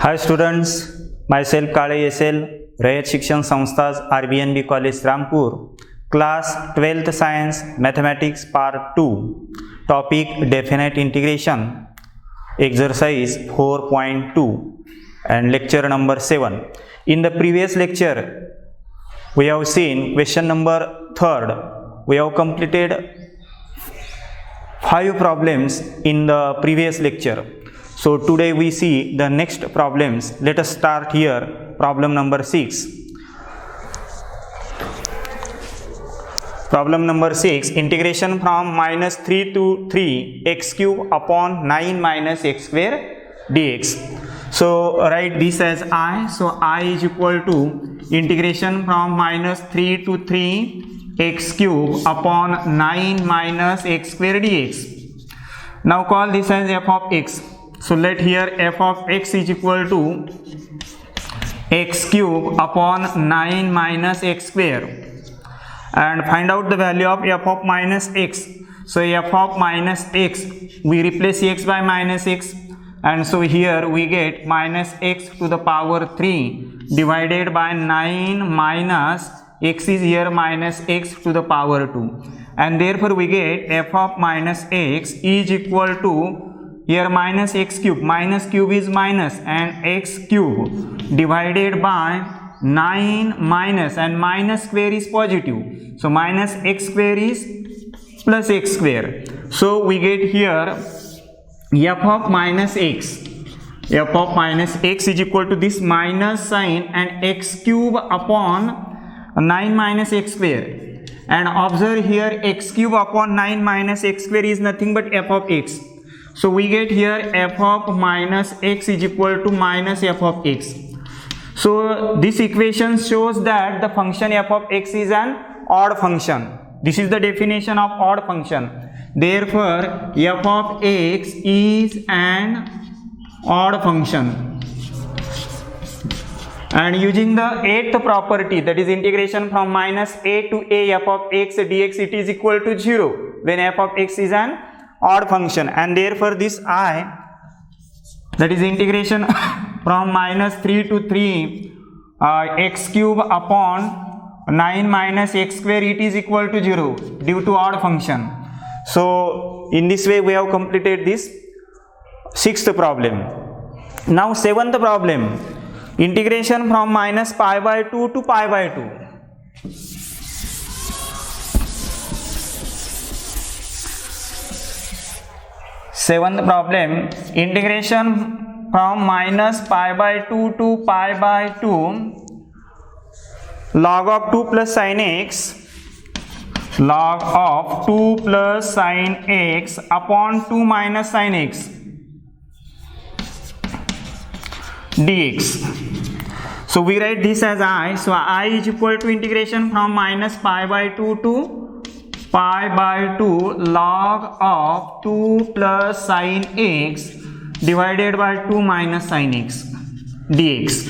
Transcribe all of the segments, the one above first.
Hi students, myself Kale SL, Rayat Shikshan Sanstha's RBNB College Rampur, Class 12th Science Mathematics Part 2, Topic Definite Integration, Exercise 4.2 and Lecture number 7. In the previous lecture, we have seen question number 3rd. We have completed 5 problems in the previous lecture. So today we see the next problems. Let us start here, problem number 6. Problem number 6, integration from minus 3 to 3 x cube upon 9 minus x square dx. So write this as I. So I is equal to integration from minus 3 to 3 x cube upon 9 minus x square dx. Now call this as f of x. So let here f of x is equal to x cube upon 9 minus x square, and find out the value of f of minus x. So f of minus x, we replace x by minus x, and so here we get minus x to the power 3 divided by 9 minus x is here minus x to the power 2, and therefore we get f of minus x is equal to here minus x cube, minus cube is minus, and x cube divided by 9 minus, and minus square is positive, so minus x square is plus x square. So we get here f of minus x. F of minus x is equal to this minus sign and x cube upon 9 minus x square, and observe here x cube upon 9 minus x square is nothing but f of x. So we get here f of minus x is equal to minus f of x. So this equation shows that the function f of x is an odd function. This is the definition of odd function. Therefore f of x is an odd function. And using the 8th property, that is integration from minus a to a f of x dx, it is equal to 0 when f of x is an odd function, and therefore this I, that is integration from minus 3 to 3 x cube upon 9 minus x square, it is equal to 0 due to odd function. So in this way we have completed this 6th problem. Now 7th problem, integration from minus pi by 2 to pi by 2. Seventh problem, integration from minus pi by 2 to pi by 2 log of 2 plus sin x, log of 2 plus sin x upon 2 minus sin x dx. So we write this as I. So I is equal to integration from minus pi by 2 to pi by 2 log of 2 plus sin x divided by 2 minus sin x dx.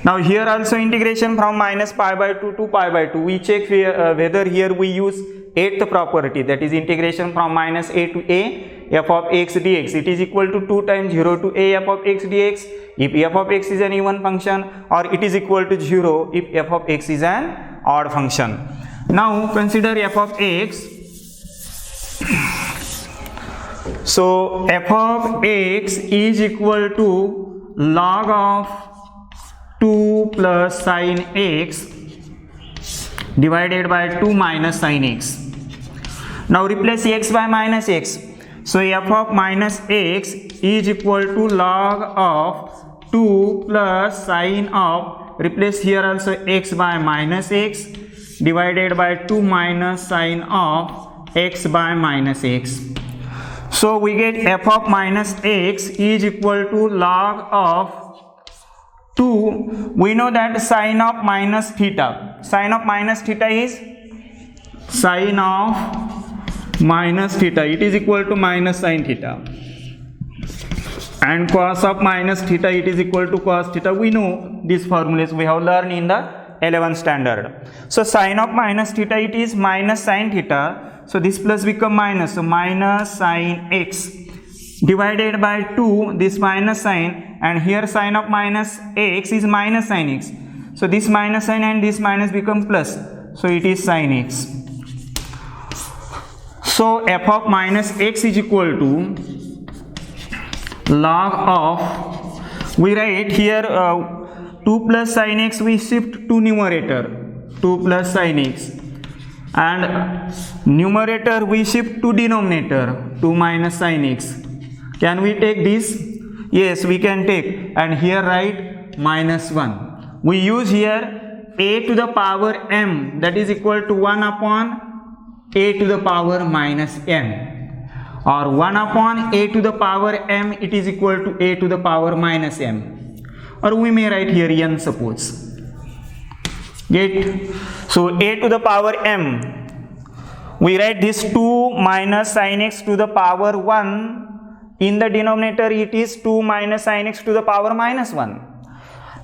Now here also integration from minus pi by 2 to pi by 2. We check whether here we use 8th property, that is integration from minus a to a f of x dx. It is equal to 2 times 0 to a f of x dx if f of x is an even function, or it is equal to 0 if f of x is an odd function. Now consider f of x. So f of x is equal to log of 2 plus sin x divided by 2 minus sin x. Now replace x by minus x. So f of minus x is equal to log of 2 plus sin of, replace here also x by minus x divided by 2 minus sin of x by minus x. So we get f of minus x is equal to log of 2. We know that sine of minus theta. Sine of minus theta is sine of minus theta. It is equal to minus sine theta. And cos of minus theta, it is equal to cos theta. We know these formulas we have learned in the 11th standard. So sine of minus theta, it is minus sine theta. So this plus become minus. So minus sine x divided by 2, this minus sign, and here sign of minus x is minus sin x. So this minus sign and this minus become plus. So it is sin x. So f of minus x is equal to log of, we write here 2 plus sin x, we shift to numerator, 2 plus sin x, and numerator we shift to denominator, 2 minus sin x. Can we take this? Yes, we can take, and here write minus 1. We use here a to the power m, that is equal to 1 upon a to the power minus m, or 1 upon a to the power m, it is equal to a to the power minus m, or we may write here n, suppose. Get? So a to the power m, we write this 2 minus sin x to the power 1, in the denominator it is 2 minus sin x to the power minus 1.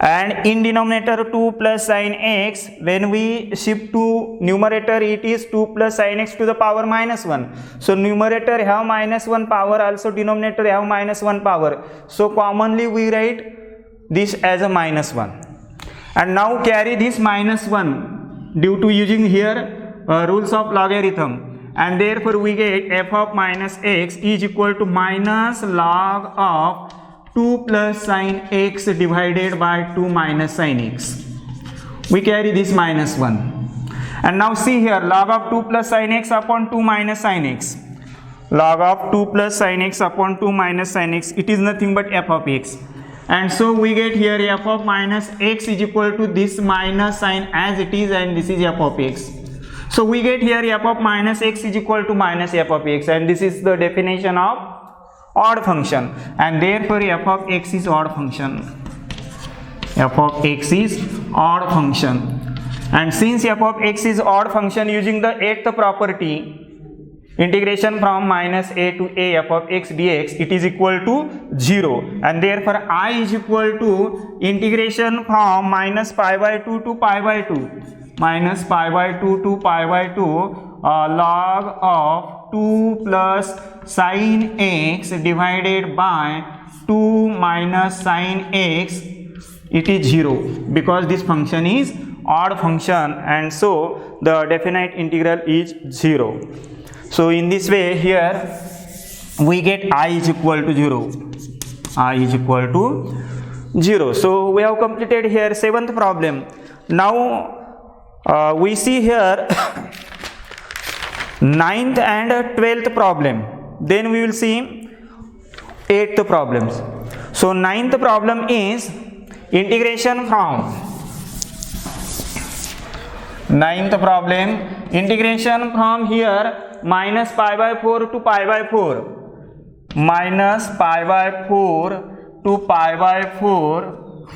And in denominator 2 plus sin x, when we shift to numerator it is 2 plus sin x to the power minus 1. So numerator have minus 1 power, also denominator have minus 1 power. So commonly we write this as a minus 1. And now carry this minus 1 due to using here rules of logarithm. And therefore we get f of minus x is equal to minus log of 2 plus sin x divided by 2 minus sin x. We carry this minus 1. And now see here, log of 2 plus sin x upon 2 minus sin x. Log of 2 plus sin x upon 2 minus sin x, it is nothing but f of x. And so we get here f of minus x is equal to this minus sign as it is, and this is f of x. So we get here f of minus x is equal to minus f of x, and this is the definition of odd function, and therefore f of x is odd function. F of x is odd function, and since f of x is odd function, using the 8th property, integration from minus a to a f of x dx, it is equal to 0, and therefore I is equal to integration from minus pi by 2 to pi by 2, minus pi by 2 to pi by 2 log of 2 plus sin x divided by 2 minus sin x, it is 0, because this function is odd function, and so the definite integral is 0. So in this way here we get I is equal to 0. I is equal to 0. So we have completed here 7th problem. Now we see here 9th and 12th problem. Then we will see 8th problems. So 9th problem is integration from 9th problem, integration from here minus pi by 4 to pi by 4, minus pi by 4 to pi by 4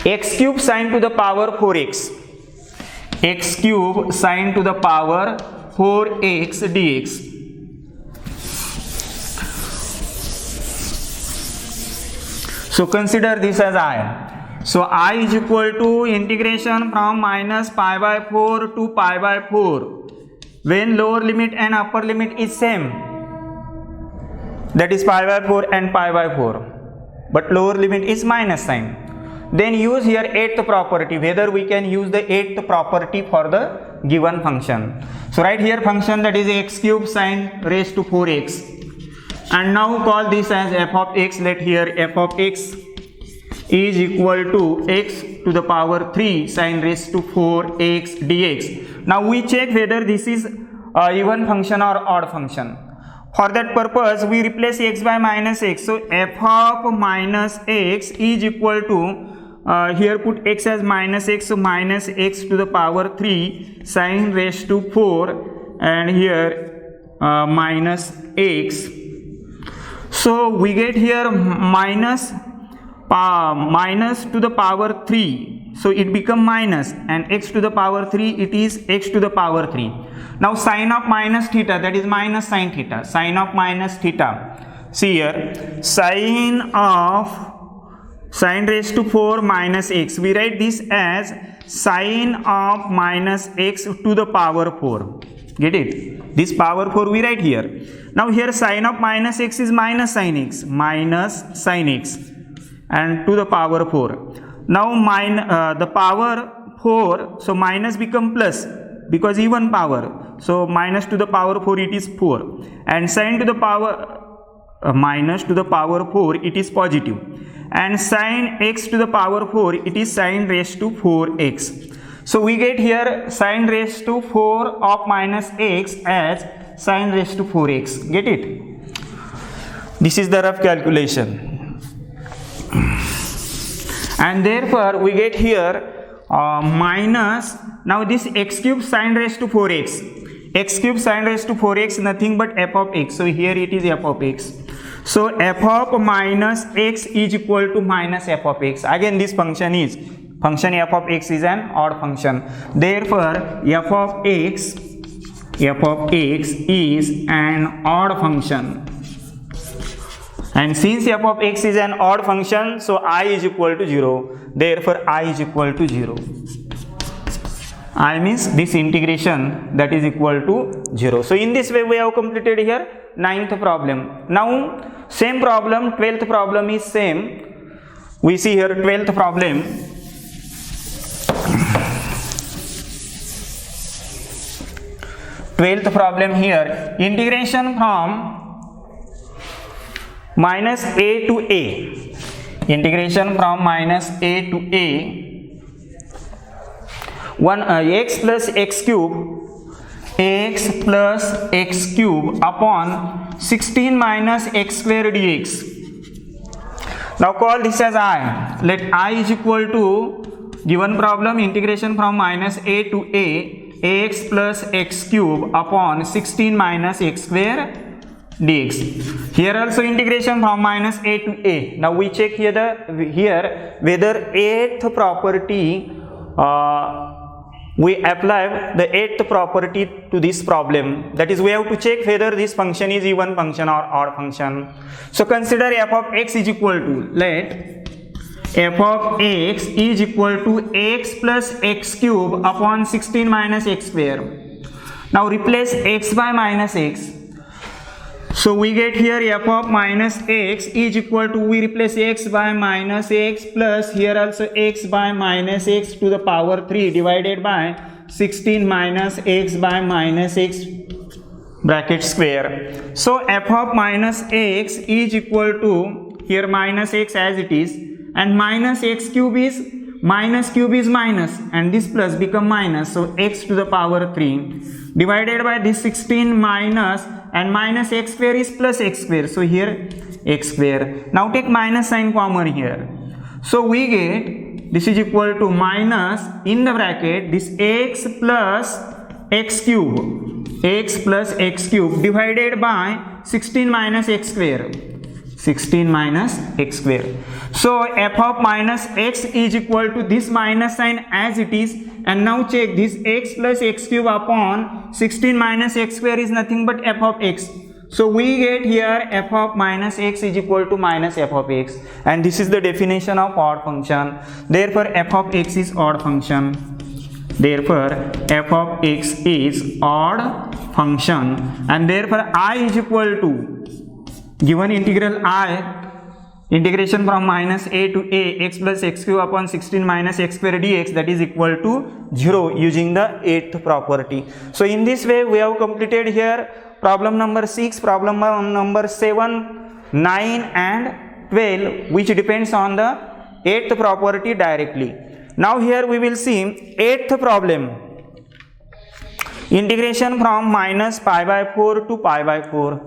x cube sine to the power 4x, x cube sine to the power 4x dx. So consider this as I. So I is equal to integration from minus pi by 4 to pi by 4 when lower limit and upper limit is same, that is pi by 4 and pi by 4, but lower limit is minus sign. Then use here 8th property, whether we can use the 8th property for the given function. So right here function, that is x cube sine raised to 4x, and now call this as f of x. Let here f of x is equal to x to the power 3 sine raised to 4x dx. Now we check whether this is a even function or odd function. For that purpose we replace x by minus x. So f of minus x is equal to, here put x as minus x, so minus x to the power 3 sine raised to 4, and here minus x. So we get here minus to the power 3, so it become minus, and x to the power 3, it is x to the power 3. Now sine of minus theta, that is minus sine theta, sine of minus theta. See here, sine raised to 4 minus x, we write this as sine of minus x to the power 4. Get it? This power 4 we write here. Now here sine of minus x is minus sine x, and to the power 4. Now the power 4, so minus become plus because even power. So minus to the power 4 it is 4, and sine to the power minus to the power 4 it is positive, and sine x to the power 4 it is sine raised to 4x. So we get here sine raised to 4 of minus x as sine raised to 4x. Get it? This is the rough calculation, and therefore we get here minus, now this x cube sine raised to 4x, x cube sine raised to 4x nothing but f of x. So here it is f of x. So f of minus x is equal to minus f of x. Again this function f of x is an odd function. Therefore f of x is an odd function. And since f of x is an odd function, so I is equal to 0. Therefore I is equal to 0. I means this integration that is equal to 0. So in this way we have completed here 9th problem. Now same problem, 12th problem is same. We see here 12th problem. 12th problem here, integration from minus a to a, integration from minus a to a, x plus x cube upon 16 minus x square dx. Now call this as I. Let I is equal to, given problem, integration from minus a to a, x plus x cube upon 16 minus x square dx. Here also integration from minus a to a. Now we check here whether 8th property, we apply the 8th property to this problem. That is, we have to check whether this function is even function or odd function. So consider f of x is equal to, let f of x is equal to x plus x cube upon 16 minus x square. Now replace x by minus x. So we get here f of minus x is equal to, we replace x by minus x plus here also x by minus x to the power 3 divided by 16 minus x by minus x bracket square. So f of minus x is equal to, here minus x as it is, and minus x cube is minus and this plus become minus, so x to the power 3 divided by this 16 minus, and minus x square is plus x square, so here x square. Now take minus sign common here, so we get this is equal to minus in the bracket this x plus x cube divided by 16 minus x square, 16 minus x square. So f of minus x is equal to this minus sign as it is, and now check this x plus x cube upon 16 minus x square is nothing but f of x. So we get here f of minus x is equal to minus f of x, and this is the definition of odd function. Therefore f of x is odd function. Therefore f of x is odd function, and therefore I is equal to, given integral I, integration from minus a to a, x plus x cube upon 16 minus x square dx, that is equal to 0 using the 8th property. So in this way we have completed here problem number 6, problem number 7, 9 and 12, which depends on the 8th property directly. Now here we will see 8th problem, integration from minus pi by 4 to pi by 4.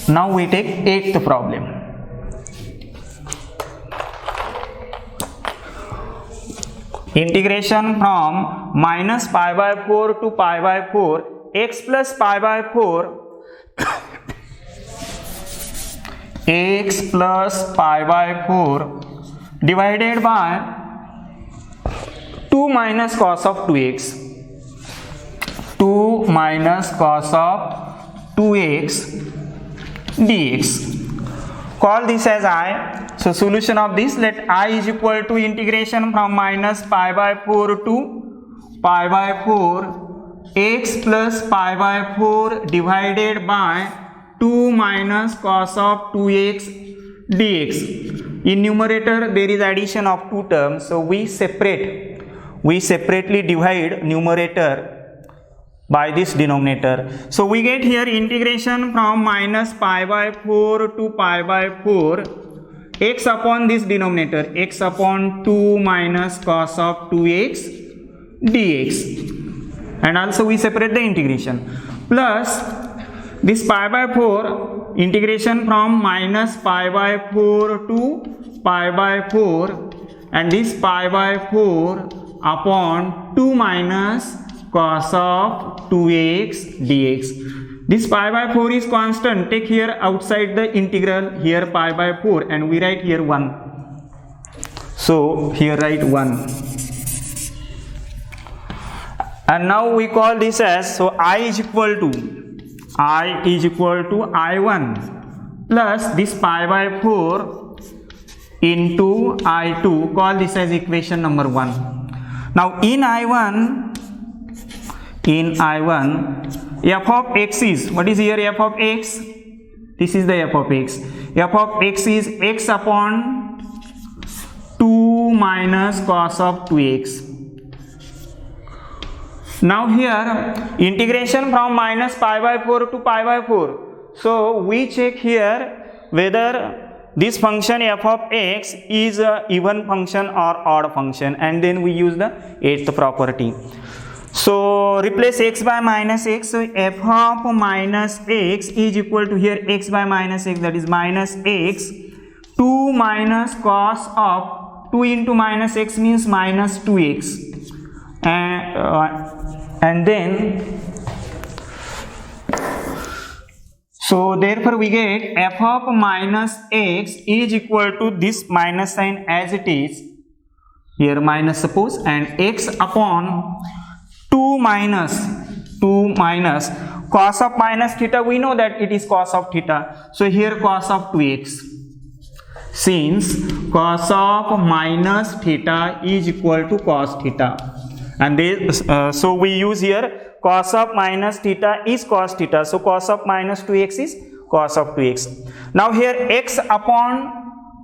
Now we take 8th problem. Integration from minus pi by 4 to pi by 4, x plus pi by 4, x plus pi by 4 divided by 2 minus cos of 2x, 2 minus cos of 2x dx. call this as I. So solution of this, let I is equal to integration from minus pi by 4 to pi by 4 x plus pi by 4 divided by 2 minus cos of 2x dx. In numerator there is addition of two terms, so we separately divide numerator by this denominator. So we get here integration from minus pi by 4 to pi by 4 x upon this denominator, x upon 2 minus cos of 2x dx, and also we separate the integration, plus this pi by 4 integration from minus pi by 4 to pi by 4, and this pi by 4 upon 2 minus cos of 2x dx. This pi by 4 is constant, take here outside the integral, here pi by 4, and we write here 1. So here write 1. And now we call this as, so I is equal to I1 plus this pi by 4 into I2, call this as equation number 1. Now in I1 f of x is, what is here f of x? This is the f of x. F of x is x upon 2 minus cos of 2x. Now here integration from minus pi by 4 to pi by 4. So we check here whether this function f of x is a even function or odd function, and then we use the eighth property. So replace x by minus x, so f of minus x is equal to here x by minus x, that is minus x, 2 minus cos of 2 into minus x means minus 2x, and then so therefore we get f of minus x is equal to this minus sign as it is, here minus suppose, and x upon 2 minus cos of minus theta, we know that it is cos of theta, so here cos of 2x, since cos of minus theta is equal to cos theta, and this, so we use here cos of minus theta is cos theta, so cos of minus 2x is cos of 2x. Now here x upon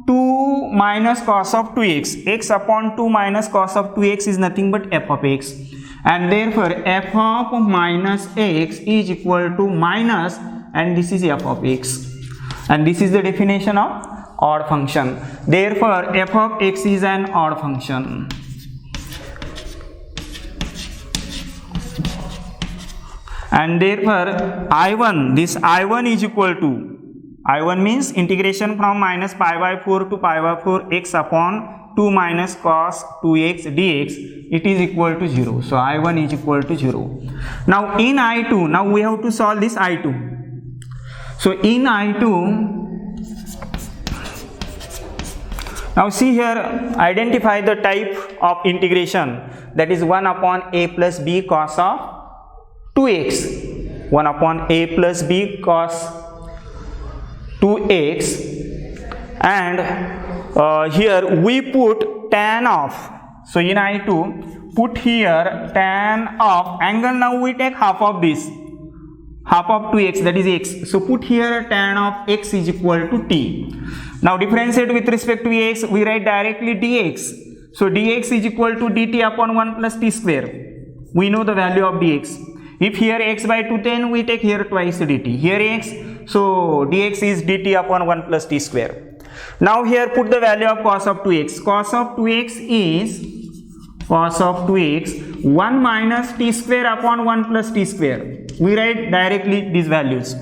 2 minus cos of 2x, x upon 2 minus cos of 2x is nothing but f of x, and therefore f of minus x is equal to minus, and this is f of x, and this is the definition of odd function. Therefore f of x is an odd function. And therefore I1, this I1 is equal to, I1 means integration from minus pi by 4 to pi by 4 x upon 2 minus cos 2x dx, it is equal to 0. So I1 is equal to 0. Now in I2, now we have to solve this I2. So in I2, now see here, identify the type of integration, that is 1 upon a plus b cos of 2x, 1 upon a plus b cos 2x, and here we put tan of, so in I2 put here tan of angle, now we take half of this, half of 2x, that is x, so put here tan of x is equal to t. Now differentiate with respect to x, we write directly dx, so dx is equal to dt upon 1 plus t square, we know the value of dx. If here x by 2 10, we take here twice dt, here x, so dx is dt upon 1 plus t square. Now here put the value of cos of 2x, cos of 2x is cos of 2x 1 minus t square upon 1 plus t square, we write directly these values.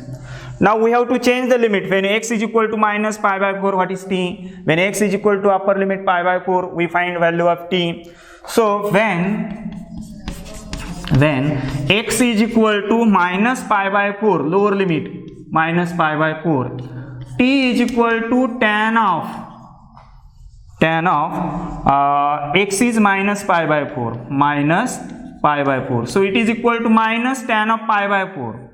Now we have to change the limit, when x is equal to minus pi by 4, what is t? When x is equal to upper limit pi by 4, we find value of t. So when x is equal to minus pi by 4, lower limit minus pi by 4, t is equal to tan of x is minus pi by 4, minus pi by 4, so it is equal to minus tan of pi by 4,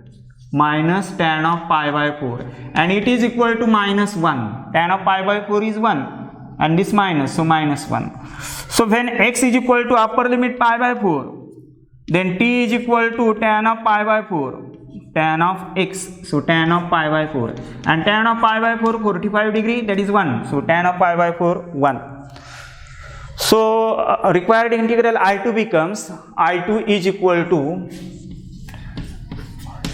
minus tan of pi by 4, and it is equal to minus 1. Tan of pi by 4 is 1 and this minus, so minus 1. So when x is equal to upper limit pi by 4, then t is equal to tan of pi by 4, tan of x, so tan of pi by 4, and tan of pi by 4 45 degree, that is 1, so tan of pi by 4 1. So required integral I2 becomes, I2 is equal to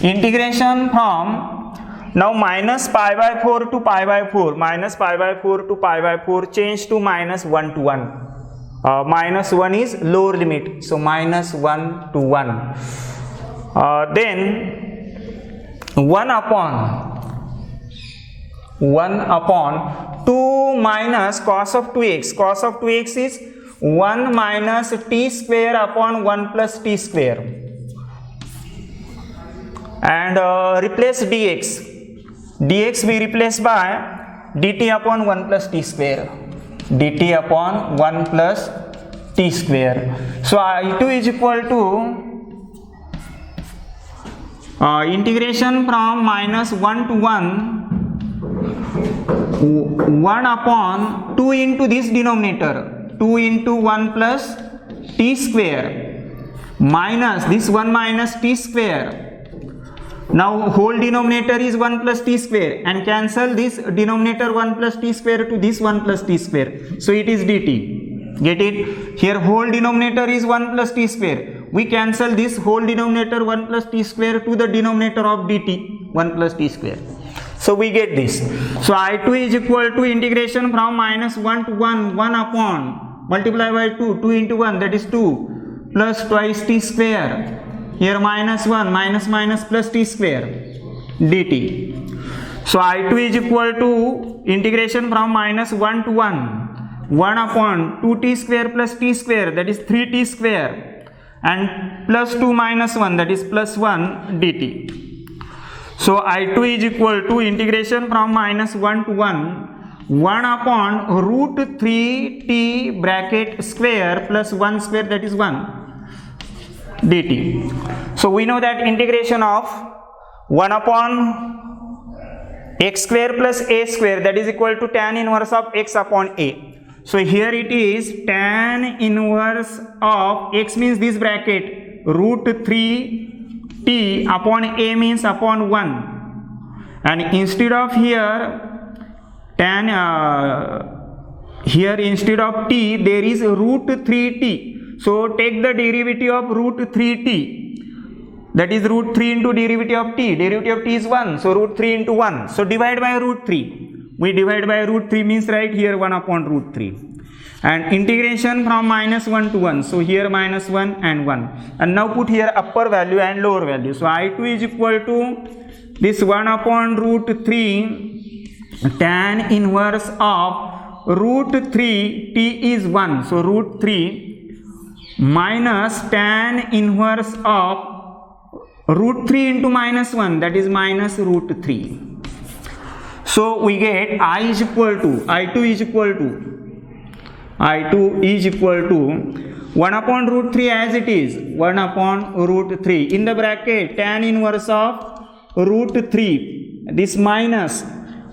integration from now minus pi by 4 to pi by 4, minus pi by 4 to pi by 4 change to minus 1 to 1. Minus 1 is lower limit, so minus 1 to 1. Then 1 upon 2 minus cos of 2x. Cos of 2x is 1 minus t square upon 1 plus t square. And replace dx. Dx we replace by dt upon 1 plus t square. Dt upon 1 plus t square. So I2 is equal to integration from minus 1 to 1, 1 upon 2 into this denominator, 2 into 1 plus t square minus this 1 minus t square. Now whole denominator is 1 plus t square, and cancel this denominator 1 plus t square to this 1 plus t square, so it is dt. Get it? Here whole denominator is 1 plus t square. We cancel this whole denominator 1 plus t square to the denominator of dt 1 plus t square. So we get this. So I2 is equal to integration from minus 1 to 1, 1 upon multiply by 2, 2 into 1, that is 2, plus twice t square. Here minus 1, minus minus plus t square dt. So I2 is equal to integration from minus 1 to 1, 1 upon 2t square plus t square, that is 3t square, and plus 2 minus 1, that is plus 1 dt. So I2 is equal to integration from minus 1 to 1, 1 upon root 3t bracket square plus 1 square, that is 1 dt. So we know that integration of 1 upon x square plus a square, that is equal to tan inverse of x upon a. So here it is tan inverse of x means this bracket root 3t upon a means upon 1, and instead of here tan here instead of t there is root 3t. So take the derivative of root 3t, that is root 3 into derivative of t. Derivative of t is 1, so root 3 into 1. So divide by root 3. We divide by root 3 means right here 1 upon root 3. And integration from minus 1 to 1. So here minus 1 and 1. And now put here upper value and lower value. So I2 is equal to this 1 upon root 3 tan inverse of root 3 t is 1. So root 3 minus tan inverse of root 3 into minus 1, that is minus root 3. So we get I2 is equal to 1 upon root 3 as it is, 1 upon root 3 in the bracket tan inverse of root 3, this minus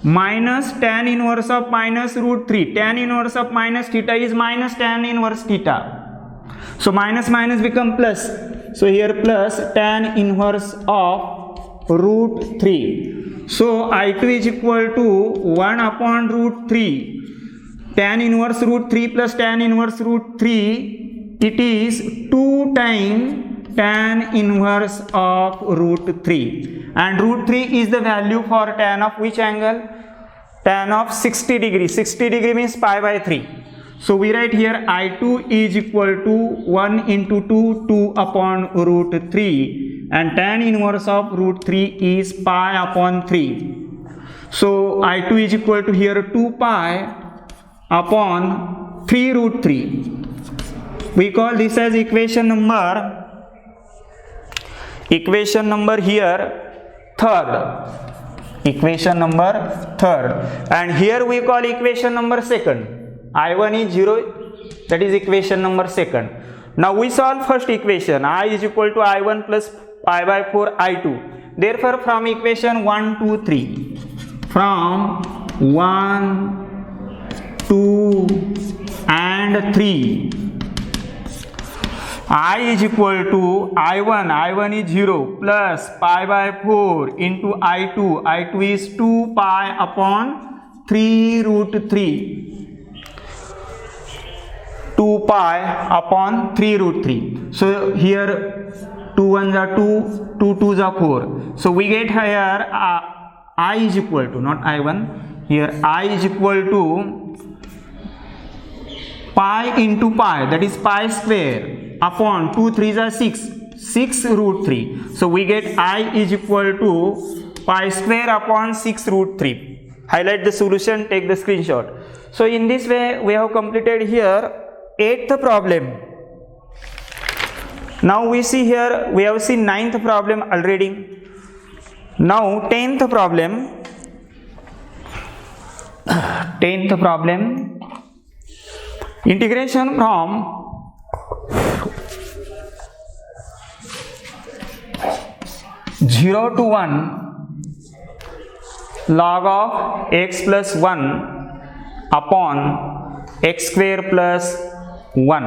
tan inverse of minus root 3, tan inverse of minus theta is minus tan inverse theta. So minus minus become plus. So here plus tan inverse of root 3. So I2 is equal to 1 upon root 3 tan inverse root 3 plus tan inverse root 3, it is 2 times tan inverse of root 3. And root 3 is the value for tan of which angle? Tan of 60 degree. 60 degree means pi by 3. So we write here I2 is equal to 1 into 2, 2 upon root 3, and tan inverse of root 3 is pi upon 3. So I2 is equal to here 2 pi upon 3 root 3. We call this as equation number here third. Equation number third. And here we call equation number second. I1 is 0, that is equation number second. Now we solve first equation. I is equal to I1 plus pi by 4 I2. Therefore, from equation 1, 2, 3, from 1, 2 and 3, I is equal to I1 is 0 plus pi by 4 into I2 is 2 pi upon 3 root 3. 2 pi upon 3 root 3. So here 2 1s are 2, 2 2s are 4. So we get here I is equal to, not I1, here I is equal to pi into pi, that is pi square, upon 2 3s are 6 root 3. So we get I is equal to pi square upon 6 root 3. Highlight the solution, take the screenshot. So in this way we have completed here 8th problem. Now we see here, we have seen 9th problem already. Now 10th problem. 10th problem. Integration from (0 to 1) log of x plus 1 upon x square plus 1,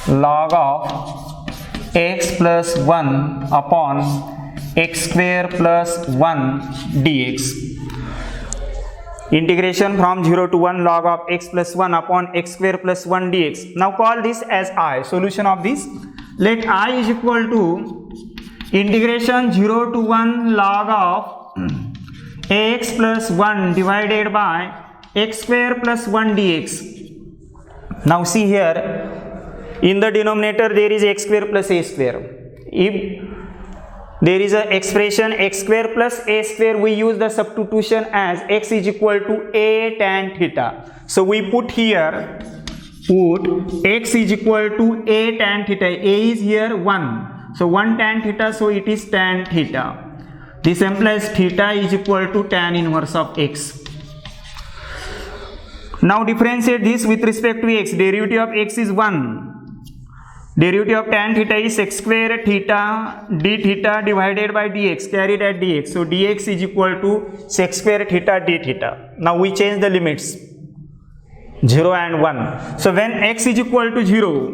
log of x plus 1 upon x square plus 1 dx. Integration from 0 to 1 log of x plus 1 upon x square plus 1 dx. Now call this as I. Solution of this, let I is equal to integration 0 to 1 log of x plus 1 divided by x square plus 1 dx. Now see here, in the denominator there is x square plus a square. If there is an expression x square plus a square, we use the substitution as x is equal to a tan theta. So we put here, x is equal to a tan theta. A is here 1. So 1 tan theta, so it is tan theta. This implies theta is equal to tan inverse of x. Now differentiate this with respect to x. Derivative of x is 1. Derivative of tan theta is x square theta d theta divided by dx, carried at dx. So dx is equal to sec square theta d theta. Now we change the limits 0 and 1. So when x is equal to 0,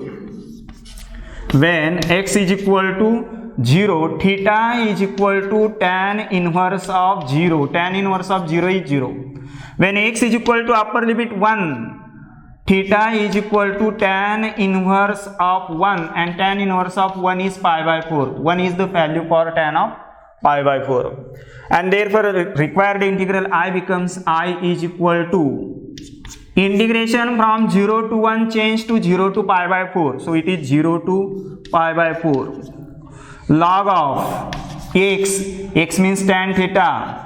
when x is equal to 0, theta is equal to tan inverse of 0. Tan inverse of 0 is 0. When x is equal to upper limit 1, theta is equal to tan inverse of 1, and tan inverse of 1 is pi by 4. 1 is the value for tan of pi by 4. And therefore required integral I becomes I is equal to integration from 0 to 1 change to 0 to pi by 4. So it is 0 to pi by 4. Log of x means tan theta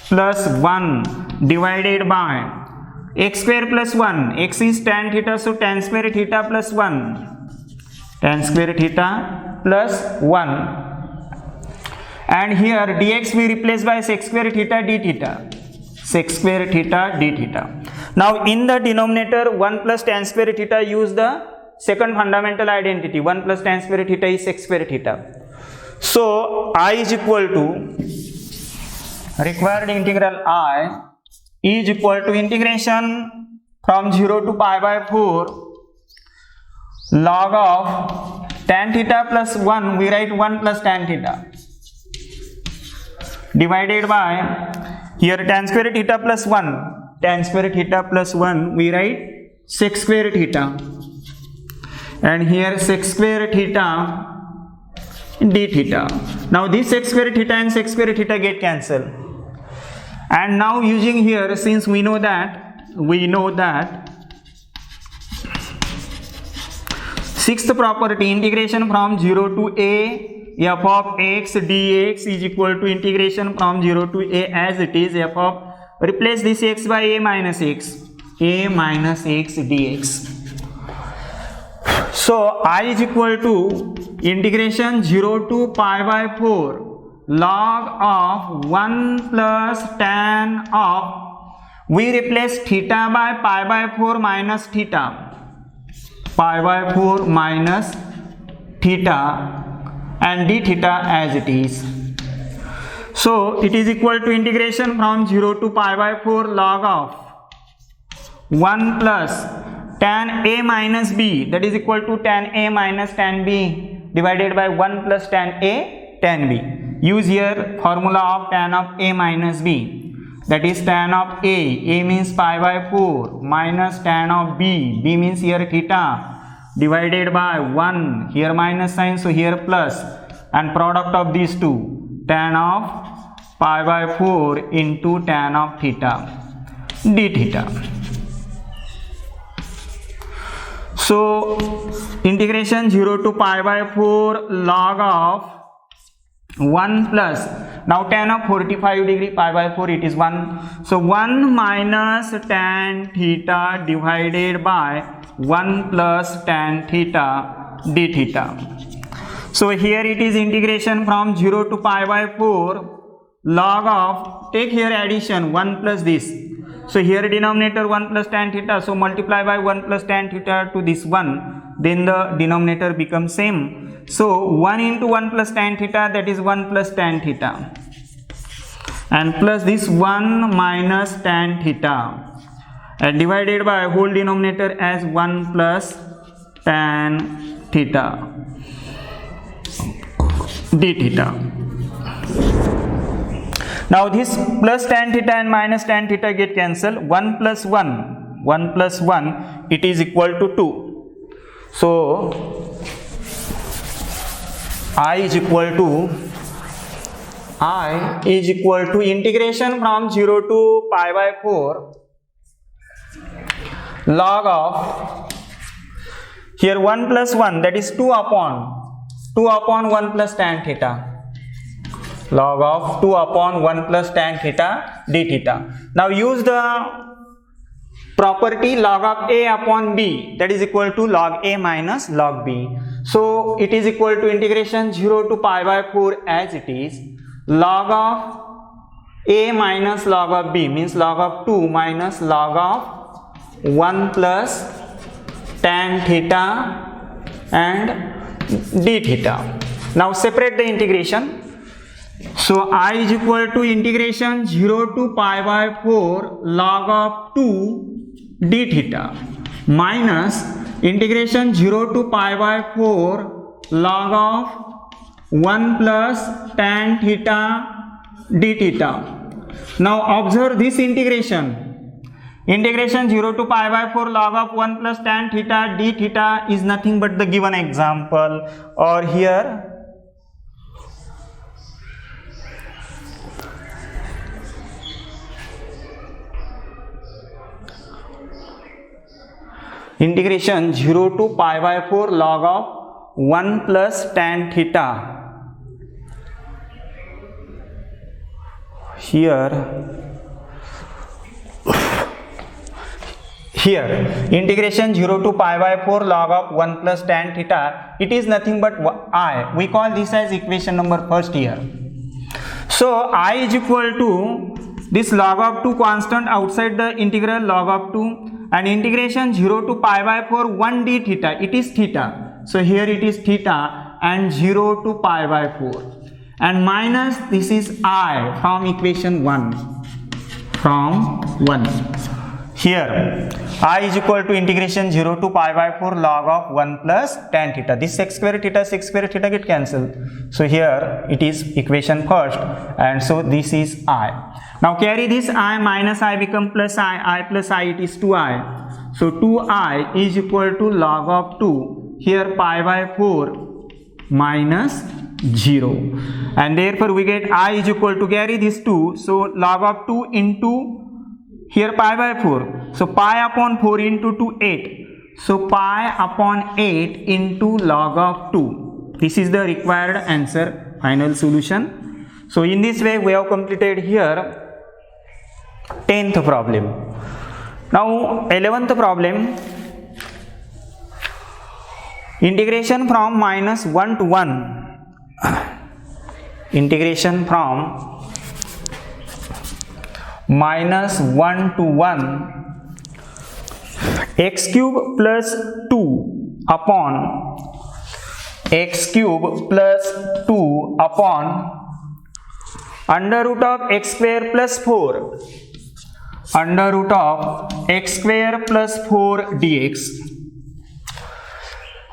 plus 1 divided by x square plus 1, x is tan theta, so tan square theta plus 1, tan square theta plus 1, and here dx we replace by sec square theta d theta, sec square theta d theta. Now in the denominator 1 plus tan square theta, use the second fundamental identity, 1 plus tan square theta is sec square theta. So I is equal to required integral I is equal to integration from 0 to pi by 4 log of tan theta plus 1, we write 1 plus tan theta, divided by here tan square theta plus 1, tan square theta plus 1, we write sec square theta, and here sec square theta d theta. Now this sec square theta and sec square theta get cancelled. And now using here, since we know that sixth property, integration from 0 to a f of x dx is equal to integration from 0 to a as it is f of, replace this x by a minus x dx. So I is equal to integration 0 to pi by 4 log of 1 plus tan of, we replace theta by pi by 4 minus theta, pi by 4 minus theta, and d theta as it is. So it is equal to integration from 0 to pi by 4 log of 1 plus tan a minus b, that is equal to tan a minus tan b divided by 1 plus tan a tan b. Use here formula of tan of a minus b, that is tan of a means pi by 4 minus tan of b means here theta, divided by 1, here minus sign, so here plus, and product of these two, tan of pi by 4 into tan of theta d theta. So integration 0 to pi by 4 log of 1 plus, now tan of 45 degree pi by 4 it is 1, so 1 minus tan theta divided by 1 plus tan theta d theta. So here it is integration from 0 to pi by 4 log of, take here addition 1 plus this, so here denominator 1 plus tan theta, so multiply by 1 plus tan theta to this 1, then the denominator becomes same. So 1 into 1 plus tan theta, that is 1 plus tan theta, and plus this 1 minus tan theta, and divided by whole denominator as 1 plus tan theta d theta. Now this plus tan theta and minus tan theta get cancelled, 1 plus 1 it is equal to 2. So I is equal to integration from 0 to pi by 4 log of, here 1 plus 1, that is 2 upon 1 plus tan theta, log of 2 upon 1 plus tan theta d theta. Now use the property log of a upon b, that is equal to log a minus log b. So it is equal to integration 0 to pi by 4 as it is, log of a minus log of b means log of 2 minus log of 1 plus tan theta and d theta. Now separate the integration. So I is equal to integration 0 to pi by 4 log of 2 d theta minus integration 0 to pi by 4 log of 1 plus tan theta d theta. Now observe this integration. Integration 0 to pi by 4 log of 1 plus tan theta d theta is nothing but the given example, or here integration 0 to pi by 4 log of 1 plus tan theta. Here integration 0 to pi by 4 log of 1 plus tan theta, it is nothing but I. We call this as equation number first here. So I is equal to this log of 2 constant outside the integral log of 2, and integration 0 to pi by 4 1 d theta, it is theta, so here it is theta, and 0 to pi by 4, and minus this is I from equation 1, here I is equal to integration 0 to pi by 4 log of 1 plus tan theta, this sec square theta get cancelled, so here it is equation first, and so this is I. Now carry this I minus I become plus I plus I, it is 2I. So 2I is equal to log of 2, here pi by 4 minus 0. And therefore we get I is equal to, carry this 2, so log of 2 into here pi by 4. So pi upon 4 into 2, 8. So pi upon 8 into log of 2. This is the required answer, final solution. So in this way we have completed here 10th problem. Now 11th problem, integration from minus 1 to 1, integration from minus 1 to 1 x cube plus 2 upon x cube plus 2 upon under root of x square plus 4 under root of x square plus 4 dx.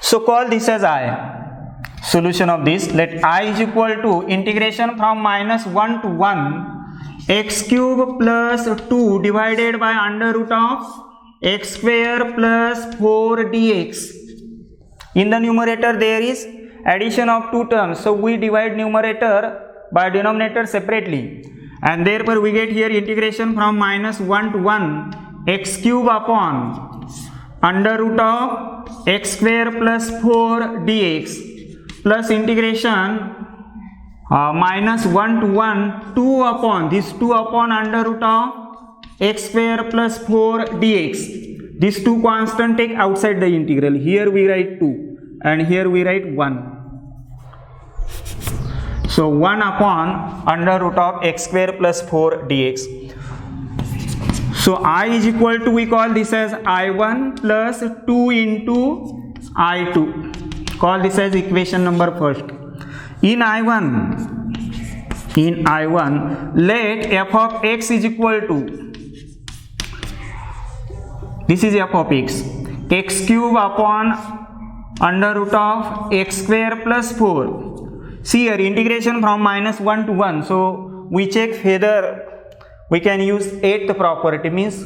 So call this as I. Solution of this, let I is equal to integration from minus 1 to 1 x cube plus 2 divided by under root of x square plus 4 dx. In the numerator there is addition of two terms, so we divide numerator by denominator separately, and therefore we get here integration from minus 1 to 1 x cube upon under root of x square plus 4 dx plus integration minus 1 to 1 2 upon this 2 upon under root of x square plus 4 dx. These two constant take outside the integral. Here we write 2 and here we write 1. So 1 upon under root of x square plus 4 dx. So I is equal to, we call this as I1 plus 2 into I2. Call this as equation number first. In I1, let f of x is equal to, this is f of x cube upon under root of x square plus 4. See here, integration from minus 1 to 1. So we check whether we can use 8th property, means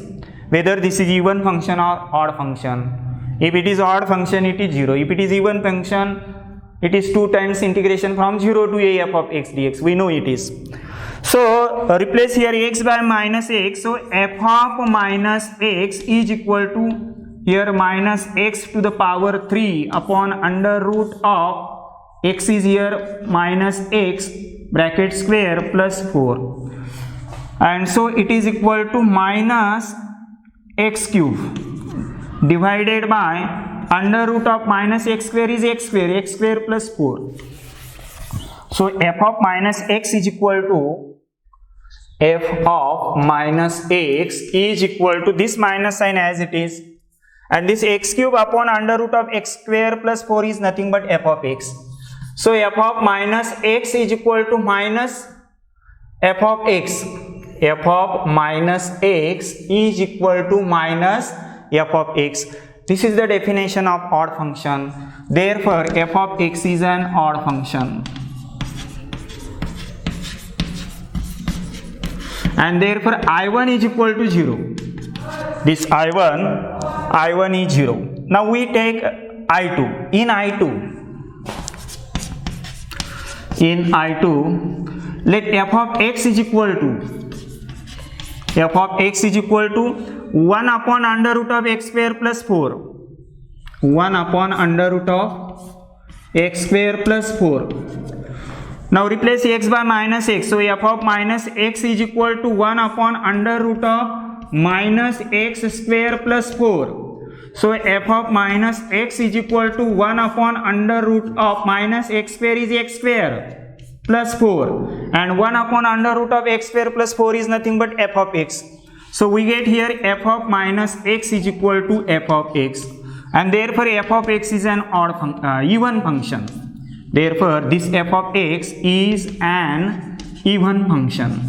whether this is even function or odd function. If it is odd function, it is 0. If it is even function, it is 2 times integration from 0 to a f of x dx. We know it is. So replace here x by minus x. So f of minus x is equal to here minus x to the power 3 upon under root of x is here minus x bracket square plus 4. And so it is equal to minus x cube divided by under root of minus x square is x square plus 4. So f of minus x is equal to this minus sign as it is, and this x cube upon under root of x square plus 4 is nothing but f of x. So f of minus x is equal to minus f of x. F of minus x is equal to minus f of x. This is the definition of odd function. Therefore f of x is an odd function, and therefore I1 is equal to 0. This I1 is 0. Now we take I2. In I2, let f of x is equal to 1 upon under root of x square plus 4. 1 upon under root of x square plus 4. Now replace x by minus x. So f of minus x is equal to 1 upon under root of minus x square plus 4. So f of minus x is equal to 1 upon under root of minus x square is x square plus 4. And 1 upon under root of x square plus 4 is nothing but f of x. So we get here f of minus x is equal to f of x, and therefore f of x is an even function. Therefore this f of x is an even function.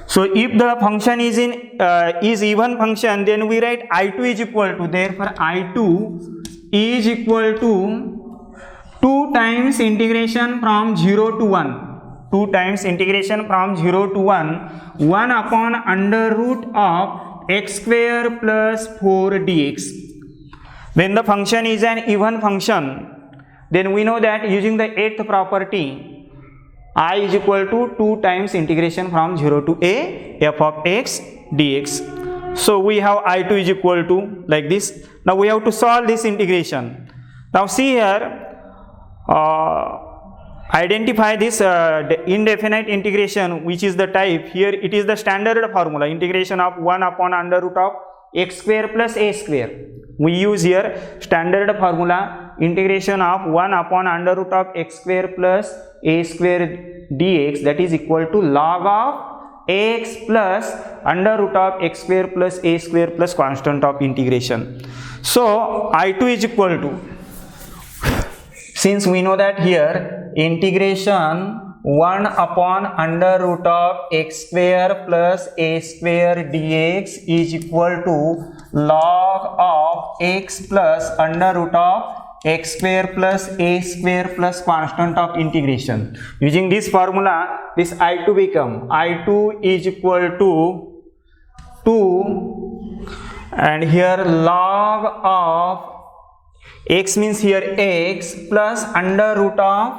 So if the function is even function, then we write I2 is equal to, therefore I2 is equal to 2 times integration from 0 to 1. 2 times integration from 0 to 1 upon under root of x square plus 4 dx. When the function is an even function, then we know that using the 8th property, I is equal to 2 times integration from 0 to a f of x dx. So we have I2 is equal to like this. Now we have to solve this integration. Now see here, identify this indefinite integration, which is the type. Here it is the standard formula, integration of 1 upon under root of x square plus a square. We use here standard formula, integration of 1 upon under root of x square plus a square dx, that is equal to log of ax plus under root of x square plus a square plus constant of integration. So I2 is equal to, since we know that here integration 1 upon under root of x square plus a square dx is equal to log of x plus under root of x square plus a square plus constant of integration. Using this formula, this I2 become, I2 is equal to 2, and here log of x means here x plus under root of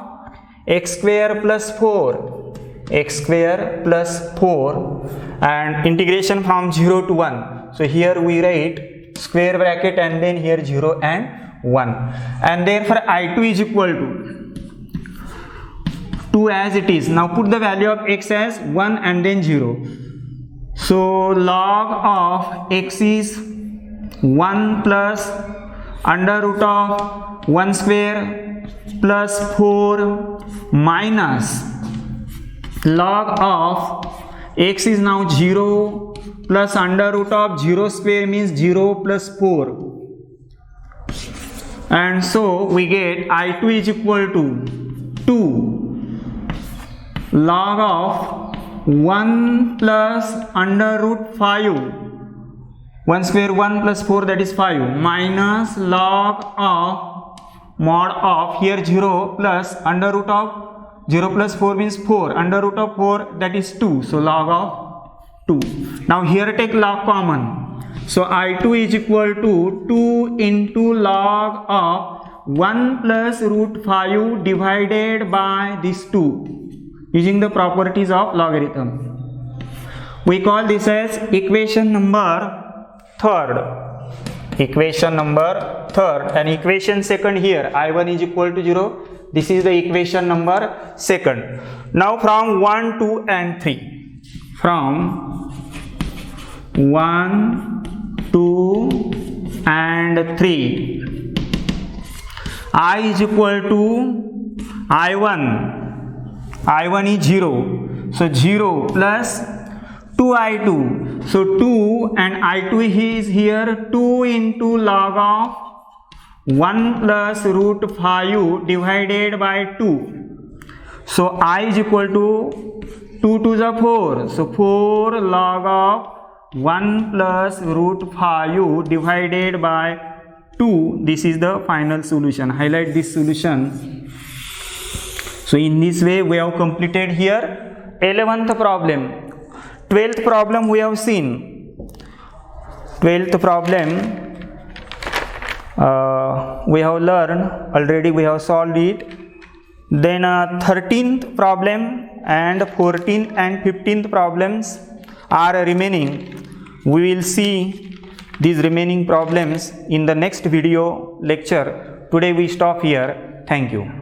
x square plus 4, x square plus 4, and integration from 0 to 1. So here we write square bracket and then here 0 and 1, and therefore I2 is equal to 2 as it is. Now put the value of x as 1 and then 0. So log of x is 1 plus under root of 1 square plus 4 minus log of x is now 0 plus under root of 0 square means 0 plus 4. And so we get I2 is equal to 2 log of 1 plus under root 5, 1 square 1 plus 4 that is 5, minus log of mod of here 0 plus under root of 0 plus 4 means 4, under root of 4 that is 2, so log of 2. Now here take log common. So I2 is equal to 2 into log of 1 plus root 5 divided by this 2 using the properties of logarithm. We call this as equation number 3rd. Equation number 3rd, and equation 2nd here I1 is equal to 0. This is the equation number 2nd. Now from 1, 2 and 3. From 1, 2 and 3, I is equal to I1 is 0, so 0 plus 2I2, so 2 and I2 is here 2 into log of 1 plus root 5 divided by 2, so I is equal to 2 to the 4, so 4 log of 1 plus root 5 divided by 2. This is the final solution. Highlight this solution. So in this way we have completed here 11th problem. 12th problem we have seen. 12th problem we have learned already, we have solved it. Then 13th problem and 14th and 15th problems are remaining. We will see these remaining problems in the next video lecture. Today we stop here. Thank you.